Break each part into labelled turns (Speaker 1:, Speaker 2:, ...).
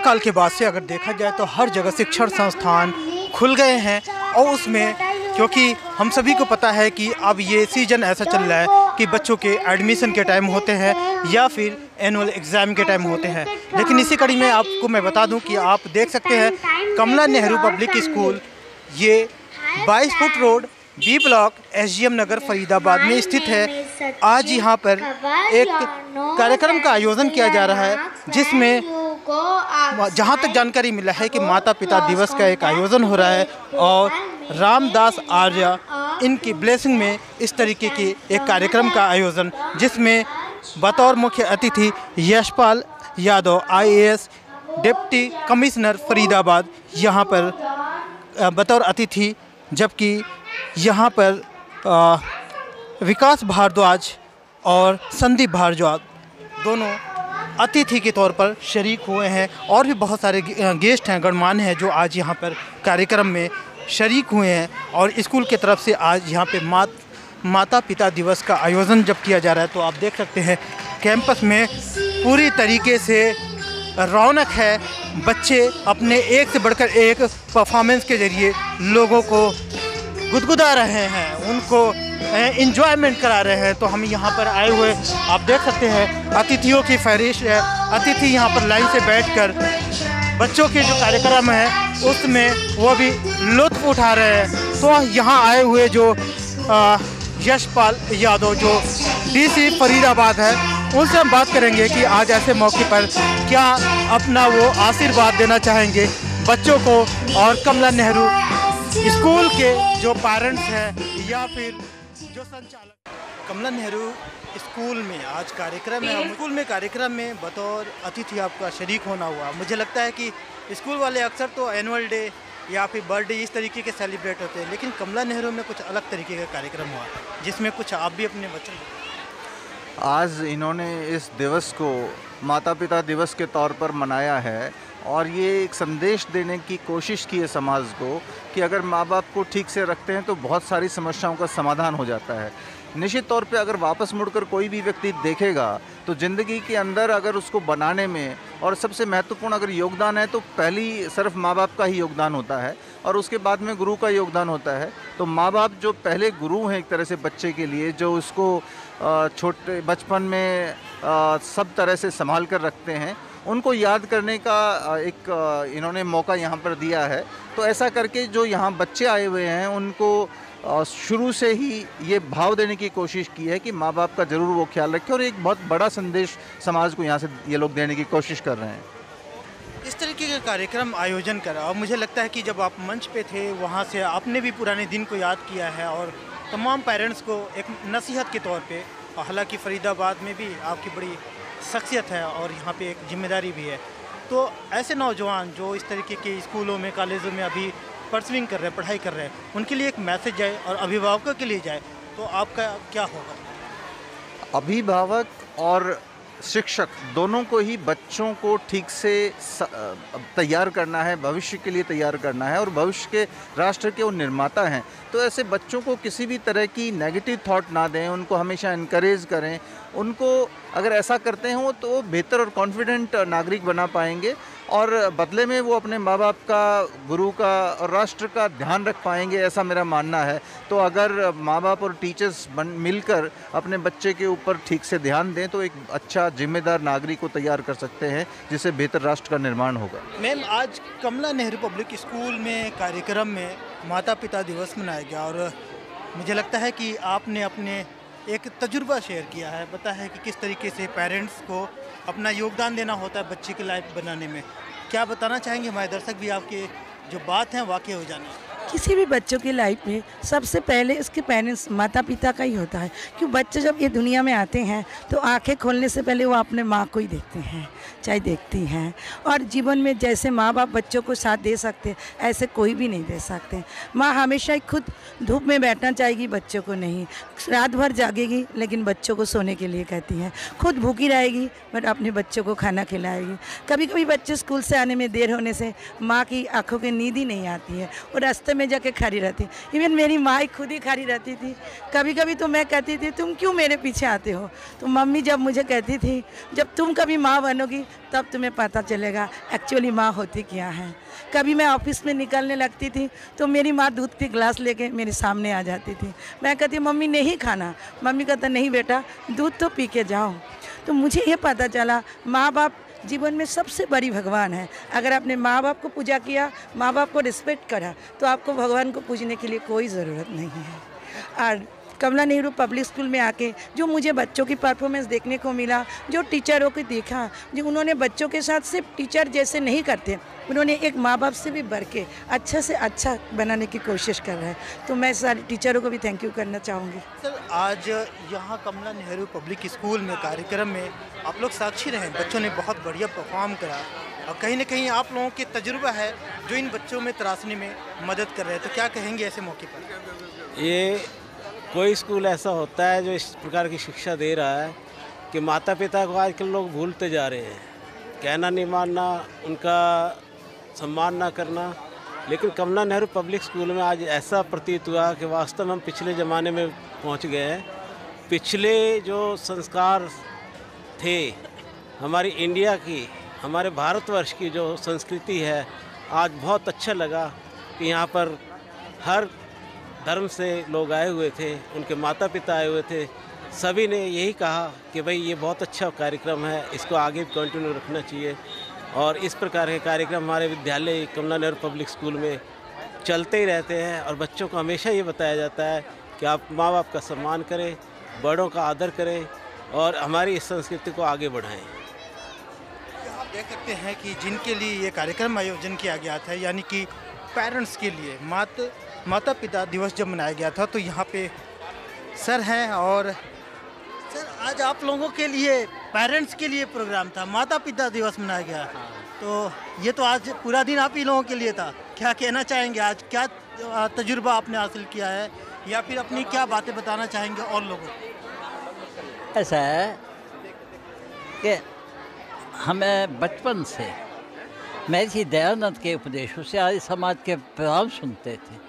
Speaker 1: काल के बाद से अगर देखा जाए तो हर जगह शिक्षण संस्थान खुल गए हैं और उसमें क्योंकि हम सभी को पता है कि अब ये सीज़न ऐसा चल रहा है कि बच्चों के एडमिशन के टाइम होते हैं या फिर एनुअल एग्ज़ाम के टाइम होते हैं। लेकिन इसी कड़ी में आपको मैं बता दूं कि आप देख सकते हैं कमला नेहरू पब्लिक स्कूल ये 22 foot road B block SGM Nagar Faridabad में स्थित है। आज यहाँ पर एक कार्यक्रम का आयोजन किया जा रहा है जिसमें जहाँ तक जानकारी मिला है कि माता पिता दिवस का एक आयोजन हो रहा है और रामदास आर्य इनकी ब्लेसिंग में इस तरीके के एक कार्यक्रम का आयोजन जिसमें बतौर मुख्य अतिथि Yashpal Yadav IAS deputy commissioner Faridabad यहाँ पर बतौर अतिथि, जबकि यहाँ पर विकास भारद्वाज और संदीप भारद्वाज दोनों अतिथि के तौर पर शरीक हुए हैं और भी बहुत सारे गेस्ट हैं, गणमान्य हैं जो आज यहाँ पर कार्यक्रम में शरीक हुए हैं। और स्कूल की तरफ से आज यहाँ पे माता पिता दिवस का आयोजन जब किया जा रहा है तो आप देख सकते हैं कैंपस में पूरी तरीके से रौनक है। बच्चे अपने एक से बढ़कर एक परफॉर्मेंस के ज़रिए लोगों को गुदगुदा रहे हैं, उनको एंजॉयमेंट करा रहे हैं। तो हम यहाँ पर आए हुए आप देख सकते हैं अतिथियों की फहरिस्त है। अतिथि यहाँ पर लाइन से बैठकर बच्चों के जो कार्यक्रम है उसमें वो भी लुत्फ़ उठा रहे हैं। तो यहाँ आए हुए जो यशपाल यादव जो DC फरीदाबाद है उनसे हम बात करेंगे कि आज ऐसे मौके पर क्या अपना वो आशीर्वाद देना चाहेंगे बच्चों को और कमला नेहरू स्कूल के जो पेरेंट्स हैं या फिर जो संचालक। कमला नेहरू स्कूल में आज कार्यक्रम है, स्कूल में कार्यक्रम में बतौर अतिथि आपका शरीक होना हुआ। मुझे लगता है कि स्कूल वाले अक्सर तो एनुअल डे या फिर बर्थडे इस तरीके के सेलिब्रेट होते हैं, लेकिन कमला नेहरू में कुछ अलग तरीके का कार्यक्रम हुआ जिसमें कुछ आप भी अपने बच्चों
Speaker 2: आज इन्होंने इस दिवस को माता पिता दिवस के तौर पर मनाया है और ये एक संदेश देने की कोशिश की है समाज को कि अगर माँ बाप को ठीक से रखते हैं तो बहुत सारी समस्याओं का समाधान हो जाता है। निश्चित तौर पे अगर वापस मुड़कर कोई भी व्यक्ति देखेगा तो ज़िंदगी के अंदर अगर उसको बनाने में और सबसे महत्वपूर्ण अगर योगदान है तो पहली सिर्फ माँ बाप का ही योगदान होता है और उसके बाद में गुरु का योगदान होता है। तो माँ बाप जो पहले गुरु हैं एक तरह से बच्चे के लिए, जो उसको छोटे बचपन में सब तरह से संभाल कर रखते हैं, उनको याद करने का एक इन्होंने मौका यहाँ पर दिया है। तो ऐसा करके जो यहाँ बच्चे आए हुए हैं उनको शुरू से ही ये भाव देने की कोशिश की है कि माँ बाप का ज़रूर वो ख्याल रखें और एक बहुत बड़ा संदेश समाज को यहाँ से ये लोग देने की कोशिश कर रहे हैं।
Speaker 1: इस तरीके का कार्यक्रम आयोजन करा और मुझे लगता है कि जब आप मंच पे थे वहाँ से आपने भी पुराने दिन को याद किया है और तमाम पेरेंट्स को एक नसीहत के तौर पे, हालांकि फरीदाबाद में भी आपकी बड़ी शख्सियत है और यहाँ पे एक जिम्मेदारी भी है, तो ऐसे नौजवान जो इस तरीके के स्कूलों में कॉलेजों में अभी परसुइंग कर रहे हैं, पढ़ाई कर रहे हैं, उनके लिए एक मैसेज जाए और अभिभावकों के लिए जाए तो आपका क्या होगा?
Speaker 2: अभिभावक और शिक्षक दोनों को ही बच्चों को ठीक से तैयार करना है, भविष्य के लिए तैयार करना है और भविष्य के राष्ट्र के वो निर्माता हैं। तो ऐसे बच्चों को किसी भी तरह की नेगेटिव थॉट ना दें, उनको हमेशा इनकरेज करें। उनको अगर ऐसा करते हैं तो वो बेहतर और कॉन्फिडेंट नागरिक बना पाएंगे और बदले में वो अपने माँ बाप का, गुरु का और राष्ट्र का ध्यान रख पाएंगे, ऐसा मेरा मानना है। तो अगर माँ बाप और टीचर्स मिलकर अपने बच्चे के ऊपर ठीक से ध्यान दें तो एक अच्छा जिम्मेदार नागरिक को तैयार कर सकते हैं जिससे बेहतर राष्ट्र का निर्माण होगा।
Speaker 1: मैम, आज कमला नेहरू पब्लिक स्कूल में कार्यक्रम में माता पिता दिवस मनाया गया और मुझे लगता है कि आपने अपने एक तजुर्बा शेयर किया है, बताया है कि किस तरीके से पेरेंट्स को अपना योगदान देना होता है बच्चे की लाइफ बनाने में। क्या बताना चाहेंगे हमारे दर्शक भी आपके जो बात हैं वाकई हो जाने?
Speaker 3: किसी भी बच्चों की लाइफ में सबसे पहले उसके पेरेंट्स माता पिता का ही होता है, क्योंकि बच्चे जब ये दुनिया में आते हैं तो आंखें खोलने से पहले वो अपने माँ को ही देखते हैं, चाहे देखती हैं। और जीवन में जैसे माँ बाप बच्चों को साथ दे सकते हैं ऐसे कोई भी नहीं दे सकते। माँ हमेशा खुद धूप में बैठना चाहेगी, बच्चों को नहीं। रात भर जागेगी लेकिन बच्चों को सोने के लिए कहती हैं। खुद भूखी रहेगी बट अपने बच्चों को खाना खिलाएगी। कभी कभी बच्चे स्कूल से आने में देर होने से माँ की आंखों की नींद ही नहीं आती है और रास्ते में जाके खड़ी रहती। इवन मेरी माँ ही खुद ही खड़ी रहती थी। कभी कभी तो मैं कहती थी तुम क्यों मेरे पीछे आते हो, तो मम्मी जब मुझे कहती थी जब तुम कभी माँ बनोगी तब तुम्हें पता चलेगा एक्चुअली माँ होती क्या है। कभी मैं ऑफिस में निकलने लगती थी तो मेरी माँ दूध की गिलास लेके मेरे सामने आ जाती थी। मैं कहती मम्मी नहीं खाना, मम्मी कहता नहीं बेटा दूध तो पी के जाओ। तो मुझे ये पता चला माँ बाप जीवन में सबसे बड़ी भगवान है। अगर आपने माँ बाप को पूजा किया, माँ बाप को रिस्पेक्ट करा, तो आपको भगवान को पूजने के लिए कोई ज़रूरत नहीं है। और कमला नेहरू पब्लिक स्कूल में आके जो मुझे बच्चों की परफॉर्मेंस देखने को मिला, जो टीचरों को देखा, जो उन्होंने बच्चों के साथ सिर्फ टीचर जैसे नहीं करते, उन्होंने एक माँ बाप से भी बढ़ के अच्छा से अच्छा बनाने की कोशिश कर रहे हैं। तो मैं सारे टीचरों को भी थैंक यू करना चाहूँगी।
Speaker 1: सर आज यहाँ कमला नेहरू पब्लिक स्कूल में कार्यक्रम में आप लोग साक्षी रहे, बच्चों ने बहुत बढ़िया परफॉर्म करा और कहीं ना कहीं आप लोगों के तजुर्बा है जो इन बच्चों में तराशने में मदद कर रहे हैं, तो क्या कहेंगे ऐसे मौके पर?
Speaker 4: ये कोई स्कूल ऐसा होता है जो इस प्रकार की शिक्षा दे रहा है कि माता पिता को आजकल लोग भूलते जा रहे हैं, कहना नहीं मानना, उनका सम्मान ना करना। लेकिन कमला नेहरू पब्लिक स्कूल में आज ऐसा प्रतीत हुआ कि वास्तव में हम पिछले ज़माने में पहुंच गए हैं। पिछले जो संस्कार थे हमारी इंडिया की, हमारे भारतवर्ष की जो संस्कृति है, आज बहुत अच्छा लगा कि यहाँ पर हर धर्म से लोग आए हुए थे, उनके माता पिता आए हुए थे। सभी ने यही कहा कि भाई ये बहुत अच्छा कार्यक्रम है, इसको आगे भी कंटिन्यू रखना चाहिए। और इस प्रकार के कार्यक्रम हमारे विद्यालय कमला नेहरू पब्लिक स्कूल में चलते ही रहते हैं और बच्चों को हमेशा ये बताया जाता है कि आप माँ बाप का सम्मान करें, बड़ों का आदर करें और हमारी इस संस्कृति को आगे बढ़ाएं।
Speaker 1: आप देख सकते हैं कि जिनके लिए ये कार्यक्रम आयोजन किया गया था, यानी कि पेरेंट्स के लिए माता पिता दिवस जब मनाया गया था, तो यहाँ पे सर हैं। और सर आज आप लोगों के लिए पेरेंट्स के लिए प्रोग्राम था, माता पिता दिवस मनाया गया, तो ये तो आज पूरा दिन आप ही लोगों के लिए था। क्या कहना चाहेंगे, आज क्या तजुर्बा आपने हासिल किया है या फिर अपनी क्या बातें बताना चाहेंगे और लोगों को?
Speaker 5: ऐसा है कि हमें बचपन से महर्षि दयानंद के उपदेशों से आर्य समाज के प्रभाव सुनते थे,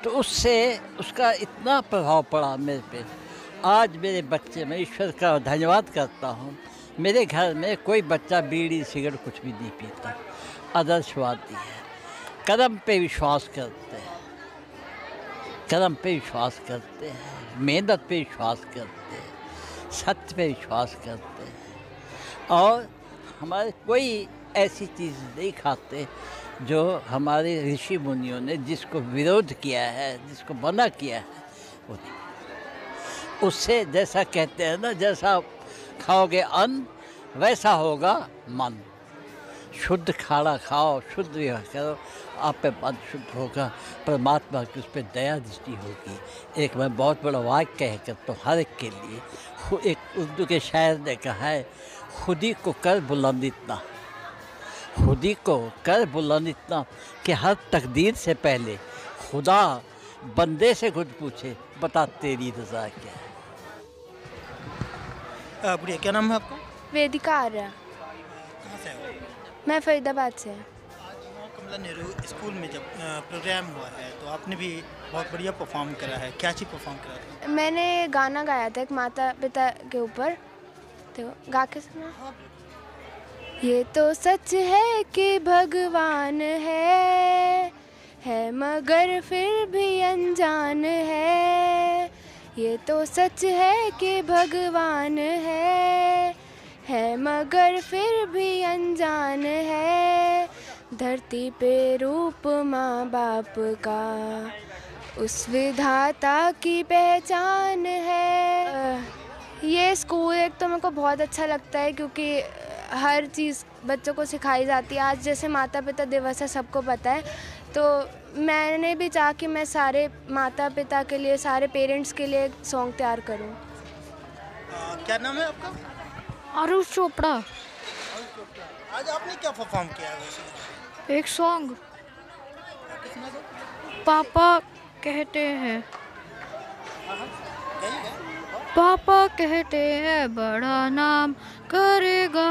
Speaker 5: तो उससे उसका इतना प्रभाव पड़ा मेरे पे। आज मेरे बच्चे, मैं ईश्वर का धन्यवाद करता हूँ, मेरे घर में कोई बच्चा बीड़ी सिगरेट कुछ भी नहीं पीता। आदर्शवादी है, कर्म पे विश्वास करते हैं, कर्म पे विश्वास करते हैं, मेहनत पे विश्वास करते हैं, सत्य पे विश्वास करते हैं और हमारे कोई ऐसी चीज़ नहीं खाते जो हमारे ऋषि मुनियों ने जिसको विरोध किया है, जिसको मना किया है, वो नहीं। उससे जैसा कहते हैं ना, जैसा खाओगे अन्न वैसा होगा मन। शुद्ध खाना खाओ, शुद्ध विवाह करो, आप पे मन शुद्ध होगा, परमात्मा की उस पर दया दृष्टि होगी। एक मैं बहुत बड़ा वाक्य कह करता हूँ हर एक के लिए। एक उर्दू के शायर ने कहा है, खुदी को कर बुलंद इतना, खुदी को कर बुलंद इतना कि हर तकदीर से पहले खुदा बंदे से खुद पूछे, बता तेरी रज़ा क्या है।
Speaker 1: बुढ़िया, क्या नाम है आपका?
Speaker 6: वेदिका आर्य।
Speaker 1: कहाँ से हो?
Speaker 6: मैं फरीदाबाद से।
Speaker 1: आज यहाँ कमला नेहरू स्कूल में जब प्रोग्राम हुआ है तो आपने भी बहुत बढ़िया परफॉर्म करा है, क्या चीज़ परफॉर्म करा था?
Speaker 6: मैंने गाना गाया था एक माता पिता के ऊपर, तो गा के सुना। ये तो सच है कि भगवान है मगर फिर भी अनजान है। ये तो सच है कि भगवान है मगर फिर भी अनजान है। धरती पे रूप माँ बाप का उस विधाता की पहचान है। ये स्कूल एक तो मेरे को बहुत अच्छा लगता है क्योंकि हर चीज़ बच्चों को सिखाई जाती है। आज जैसे माता पिता दिवस है, सबको पता है, तो मैंने भी चाहा कि मैं सारे माता पिता के लिए, सारे पेरेंट्स के लिए एक सॉन्ग तैयार करूं।
Speaker 1: क्या नाम है आपका?
Speaker 7: आरुष चोपड़ा।
Speaker 1: आज आपने क्या परफॉर्म किया है वैसे?
Speaker 7: एक सॉन्ग पापा कहते हैं, पापा कहते हैं बड़ा नाम करेगा,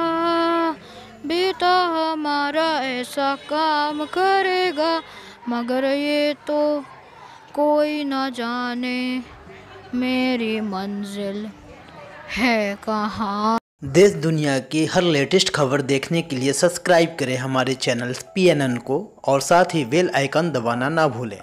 Speaker 7: बेटा हमारा ऐसा काम करेगा, मगर ये तो कोई ना जाने मेरी मंजिल है कहाँ।
Speaker 8: देश दुनिया की हर लेटेस्ट खबर देखने के लिए सब्सक्राइब करें हमारे चैनल PNN को और साथ ही बेल आइकन दबाना ना भूलें।